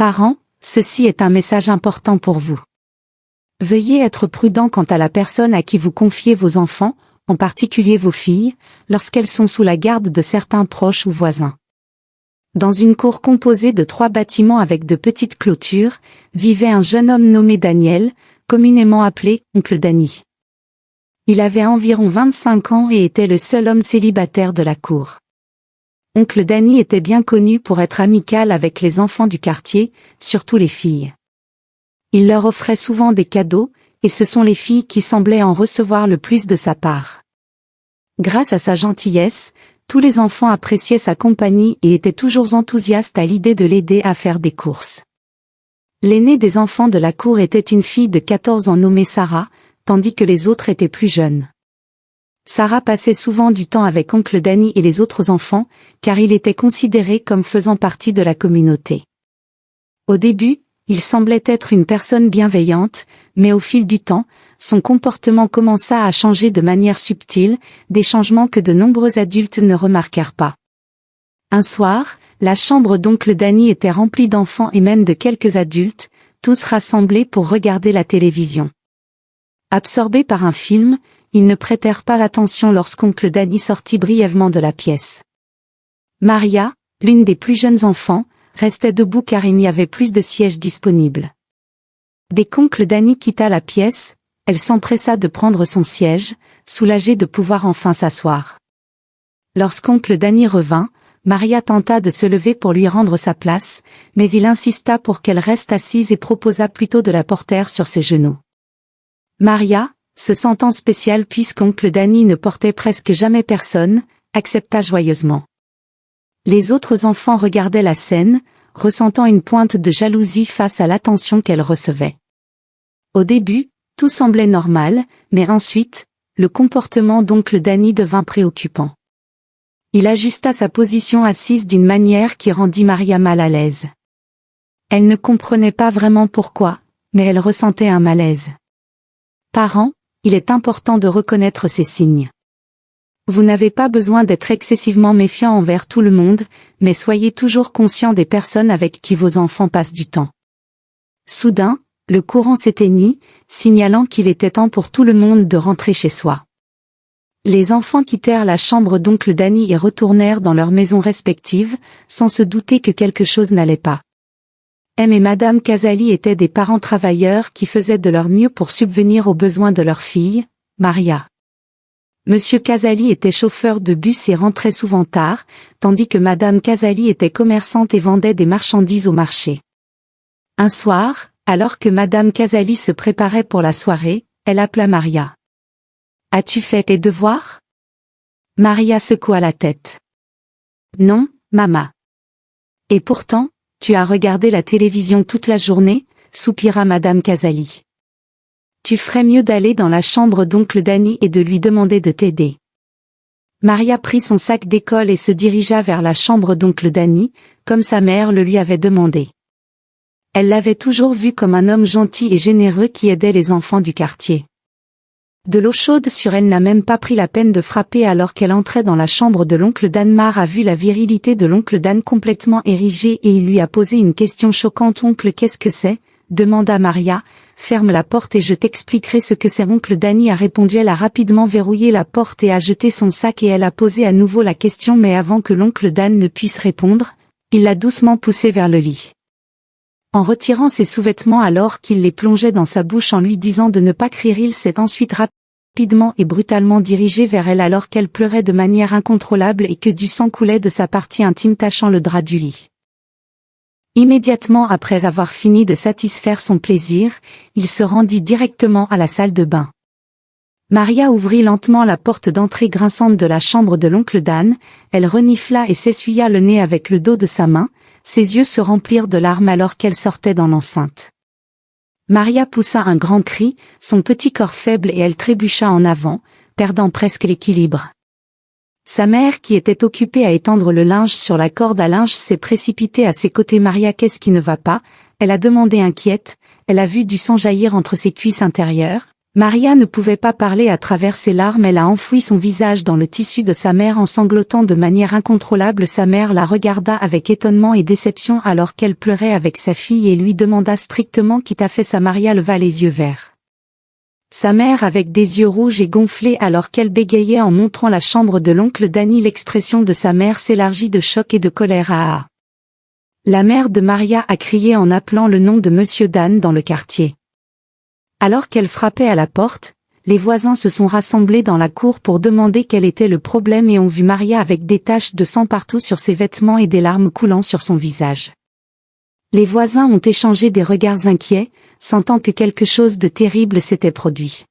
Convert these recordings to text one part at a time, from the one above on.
Parents, ceci est un message important pour vous. Veuillez être prudent quant à la personne à qui vous confiez vos enfants, en particulier vos filles, lorsqu'elles sont sous la garde de certains proches ou voisins. Dans une cour composée de 3 bâtiments avec de petites clôtures, vivait un jeune homme nommé Daniel, communément appelé Oncle Danny. Il avait environ 25 ans et était le seul homme célibataire de la cour. Oncle Danny était bien connu pour être amical avec les enfants du quartier, surtout les filles. Il leur offrait souvent des cadeaux, et ce sont les filles qui semblaient en recevoir le plus de sa part. Grâce à sa gentillesse, tous les enfants appréciaient sa compagnie et étaient toujours enthousiastes à l'idée de l'aider à faire des courses. L'aînée des enfants de la cour était une fille de 14 ans nommée Sarah, tandis que les autres étaient plus jeunes. Sarah passait souvent du temps avec Oncle Danny et les autres enfants, car il était considéré comme faisant partie de la communauté. Au début, il semblait être une personne bienveillante, mais au fil du temps, son comportement commença à changer de manière subtile, des changements que de nombreux adultes ne remarquèrent pas. Un soir, la chambre d'Oncle Danny était remplie d'enfants et même de quelques adultes, tous rassemblés pour regarder la télévision. Absorbés par un film, ils ne prêtèrent pas attention lorsqu'Oncle Danny sortit brièvement de la pièce. Maria, l'une des plus jeunes enfants, restait debout car il n'y avait plus de sièges disponibles. Dès qu'Oncle Danny quitta la pièce, elle s'empressa de prendre son siège, soulagée de pouvoir enfin s'asseoir. Lorsqu'Oncle Danny revint, Maria tenta de se lever pour lui rendre sa place, mais il insista pour qu'elle reste assise et proposa plutôt de la porter sur ses genoux. Maria, se sentant spéciale puisqu'Oncle Danny ne portait presque jamais personne, accepta joyeusement. Les autres enfants regardaient la scène, ressentant une pointe de jalousie face à l'attention qu'elle recevait. Au début, tout semblait normal, mais ensuite, le comportement d'Oncle Danny devint préoccupant. Il ajusta sa position assise d'une manière qui rendit Maria mal à l'aise. Elle ne comprenait pas vraiment pourquoi, mais elle ressentait un malaise. Parents, il est important de reconnaître ces signes. Vous n'avez pas besoin d'être excessivement méfiant envers tout le monde, mais soyez toujours conscient des personnes avec qui vos enfants passent du temps. Soudain, le courant s'éteignit, signalant qu'il était temps pour tout le monde de rentrer chez soi. Les enfants quittèrent la chambre d'Oncle Danny et retournèrent dans leurs maisons respectives, sans se douter que quelque chose n'allait pas. M et Madame Casali étaient des parents travailleurs qui faisaient de leur mieux pour subvenir aux besoins de leur fille, Maria. Monsieur Casali était chauffeur de bus et rentrait souvent tard, tandis que Madame Casali était commerçante et vendait des marchandises au marché. Un soir, alors que Madame Casali se préparait pour la soirée, elle appela Maria. « As-tu fait tes devoirs ?» Maria secoua la tête. « Non, maman. »« Et pourtant, tu as regardé la télévision toute la journée ?» soupira Madame Casali. « Tu ferais mieux d'aller dans la chambre d'Oncle Danny et de lui demander de t'aider. » Maria prit son sac d'école et se dirigea vers la chambre d'Oncle Danny, comme sa mère le lui avait demandé. Elle l'avait toujours vu comme un homme gentil et généreux qui aidait les enfants du quartier. De l'eau chaude sur elle n'a même pas pris la peine de frapper alors qu'elle entrait dans la chambre de l'oncle Dan. Mar a vu la virilité de l'oncle Dan complètement érigée et il lui a posé une question choquante. « Oncle, qu'est-ce que c'est ?» demanda Maria. « Ferme la porte et je t'expliquerai ce que c'est. » Oncle Danny a répondu. Elle a rapidement verrouillé la porte et a jeté son sac et elle a posé à nouveau la question mais avant que l'oncle Dan ne puisse répondre, il l'a doucement poussée vers le lit. En retirant ses sous-vêtements alors qu'il les plongeait dans sa bouche en lui disant de ne pas crier, il s'est ensuite rapidement et brutalement dirigé vers elle alors qu'elle pleurait de manière incontrôlable et que du sang coulait de sa partie intime tachant le drap du lit. Immédiatement après avoir fini de satisfaire son plaisir, il se rendit directement à la salle de bain. Maria ouvrit lentement la porte d'entrée grinçante de la chambre de l'oncle Dan, elle renifla et s'essuya le nez avec le dos de sa main, ses yeux se remplirent de larmes alors qu'elle sortait dans l'enceinte. Maria poussa un grand cri, son petit corps faible et elle trébucha en avant, perdant presque l'équilibre. Sa mère qui était occupée à étendre le linge sur la corde à linge s'est précipitée à ses côtés. « Maria, qu'est-ce qui ne va pas ?» elle a demandé inquiète, elle a vu du sang jaillir entre ses cuisses intérieures. Maria ne pouvait pas parler à travers ses larmes, elle a enfoui son visage dans le tissu de sa mère en sanglotant de manière incontrôlable. Sa mère la regarda avec étonnement et déception alors qu'elle pleurait avec sa fille et lui demanda strictement qui t'a fait ça. Maria leva les yeux vers sa mère avec des yeux rouges et gonflés alors qu'elle bégayait en montrant la chambre de l'oncle Danny. L'expression de sa mère s'élargit de choc et de colère. Ah! La mère de Maria a crié en appelant le nom de Monsieur Dan dans le quartier. Alors qu'elle frappait à la porte, les voisins se sont rassemblés dans la cour pour demander quel était le problème et ont vu Maria avec des taches de sang partout sur ses vêtements et des larmes coulant sur son visage. Les voisins ont échangé des regards inquiets, sentant que quelque chose de terrible s'était produit.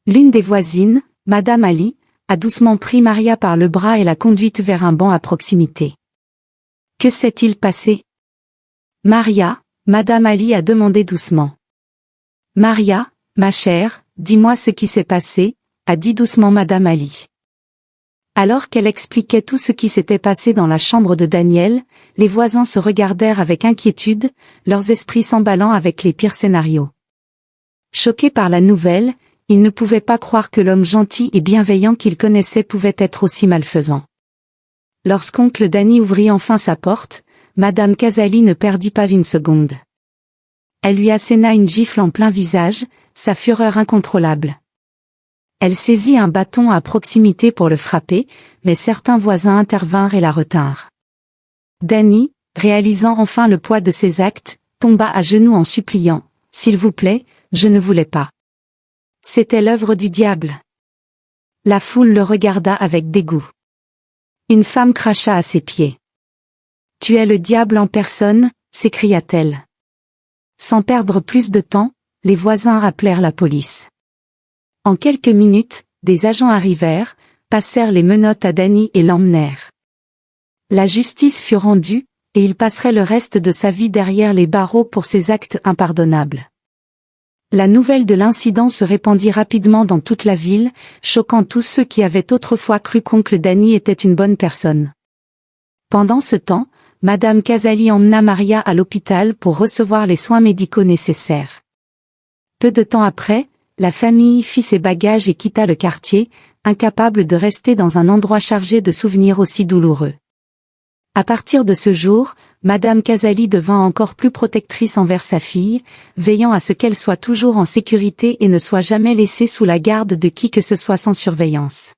L'une des voisines, Madame Ali, a doucement pris Maria par le bras et l'a conduite vers un banc à proximité. Que s'est-il passé? Maria, Madame Ali a demandé doucement. Maria, ma chère, dis-moi ce qui s'est passé, a dit doucement Madame Ali. Alors qu'elle expliquait tout ce qui s'était passé dans la chambre de Daniel, les voisins se regardèrent avec inquiétude, leurs esprits s'emballant avec les pires scénarios. Choqués par la nouvelle, ils ne pouvaient pas croire que l'homme gentil et bienveillant qu'ils connaissaient pouvait être aussi malfaisant. Lorsqu'oncle Danny ouvrit enfin sa porte, Madame Casali ne perdit pas une seconde. Elle lui asséna une gifle en plein visage, sa fureur incontrôlable. Elle saisit un bâton à proximité pour le frapper, mais certains voisins intervinrent et la retinrent. Danny, réalisant enfin le poids de ses actes, tomba à genoux en suppliant « S'il vous plaît, je ne voulais pas. C'était l'œuvre du diable. » La foule le regarda avec dégoût. Une femme cracha à ses pieds. « Tu es le diable en personne » s'écria-t-elle. Sans perdre plus de temps, les voisins appelèrent la police. En quelques minutes, des agents arrivèrent, passèrent les menottes à Danny et l'emmenèrent. La justice fut rendue, et il passerait le reste de sa vie derrière les barreaux pour ses actes impardonnables. La nouvelle de l'incident se répandit rapidement dans toute la ville, choquant tous ceux qui avaient autrefois cru qu'oncle Danny était une bonne personne. Pendant ce temps, Madame Casali emmena Maria à l'hôpital pour recevoir les soins médicaux nécessaires. Peu de temps après, la famille fit ses bagages et quitta le quartier, incapable de rester dans un endroit chargé de souvenirs aussi douloureux. À partir de ce jour, Madame Casali devint encore plus protectrice envers sa fille, veillant à ce qu'elle soit toujours en sécurité et ne soit jamais laissée sous la garde de qui que ce soit sans surveillance.